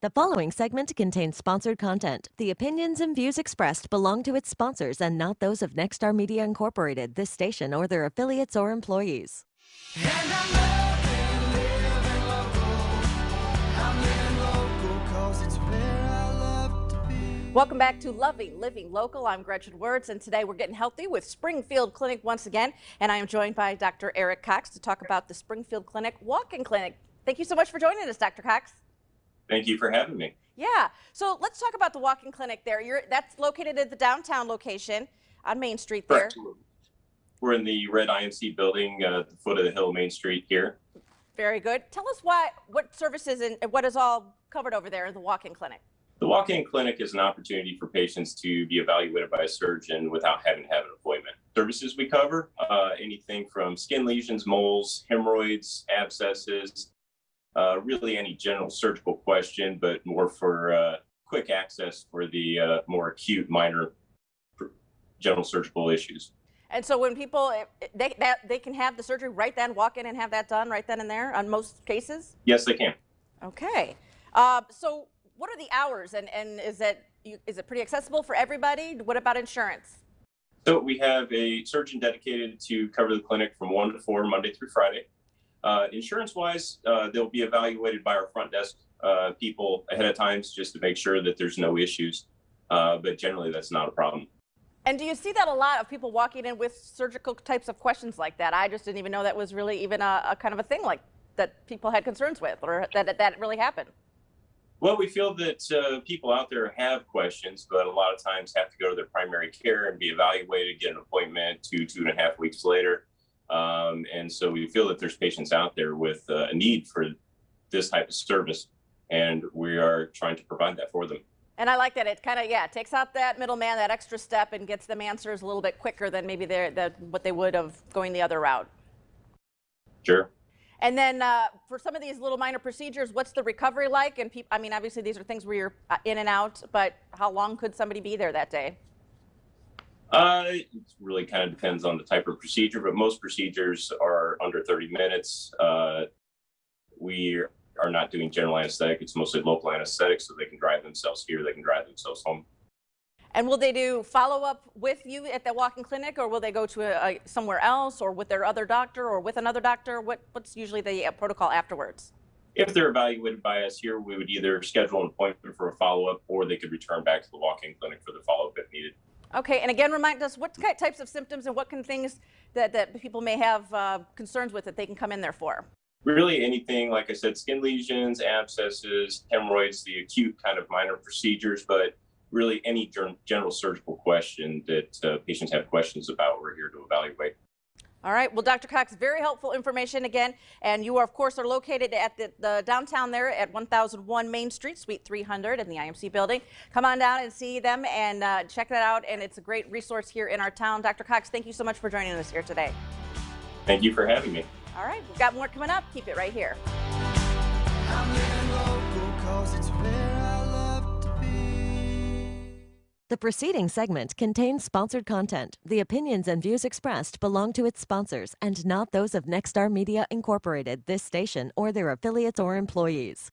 The following segment contains sponsored content. The opinions and views expressed belong to its sponsors and not those of Nexstar Media Incorporated, this station, or their affiliates or employees. And I'm living local. I'm living local 'cause it's where I love to be. Welcome back to Living Local. I'm Gretchen Wirtz, and today we're getting healthy with Springfield Clinic once again. And I am joined by Dr. Eric Cox to talk about the Springfield Clinic walk-in clinic. Thank you so much for joining us, Dr. Cox. Thank you for having me. Yeah, so let's talk about the walk-in clinic there. That's located at the downtown location on Main Street there. Correct. We're in the red IMC building at the foot of the hill, Main Street here. Very good. Tell us what services and what is all covered over there in the walk-in clinic. The walk-in clinic is an opportunity for patients to be evaluated by a surgeon without having to have an appointment. Services we cover, anything from skin lesions, moles, hemorrhoids, abscesses, really any general surgical question, but more for quick access for the more acute, minor general surgical issues. And so when people, they can have the surgery right then, walk in and have that done right then and there on most cases? Yes, they can. Okay. So what are the hours and is it pretty accessible for everybody? What about insurance? So we have a surgeon dedicated to cover the clinic from 1 to 4, Monday through Friday. Insurance-wise, they'll be evaluated by our front desk people ahead of time just to make sure that there's no issues. But generally, that's not a problem. And do you see that a lot of people walking in with surgical types of questions like that? I just didn't even know that was really even a kind of a thing like that people had concerns with, or that really happened. Well, we feel that people out there have questions, but a lot of times have to go to their primary care and be evaluated, get an appointment 2.5 weeks later. And so we feel that there's patients out there with a need for this type of service, and we are trying to provide that for them. And I like that it kind of, takes out that middleman, that extra step, and gets them answers a little bit quicker than maybe what they would have going the other route. Sure. And then for some of these little minor procedures, what's the recovery like? And I mean, obviously these are things where you're in and out, but how long could somebody be there that day? It really kind of depends on the type of procedure, but most procedures are under 30 minutes. We are not doing general anesthetic. It's mostly local anesthetic, so they can drive themselves here, they can drive themselves home. And will they do follow-up with you at the walk-in clinic, or will they go to somewhere else, or with their other doctor, or with another doctor? What's usually the protocol afterwards? If they're evaluated by us here, we would either schedule an appointment for a follow-up, or they could return back to the walk-in clinic for the follow-up if needed. Okay, and again, remind us what types of symptoms and what can things that people may have concerns with that they can come in there for? Really anything, like I said, skin lesions, abscesses, hemorrhoids, the acute kind of minor procedures, but really any general surgical question that patients have questions about, we're here to evaluate. All right. Well, Dr. Cox, very helpful information again. And you, of course, are located at the downtown there at 1001 Main Street, Suite 300 in the IMC building. Come on down and see them and check that out. And it's a great resource here in our town. Dr. Cox, thank you so much for joining us here today. Thank you for having me. All right. We've got more coming up. Keep it right here. I'm living local 'cause it's where I love to be. The preceding segment contains sponsored content. The opinions and views expressed belong to its sponsors and not those of Nexstar Media Incorporated, this station, or their affiliates or employees.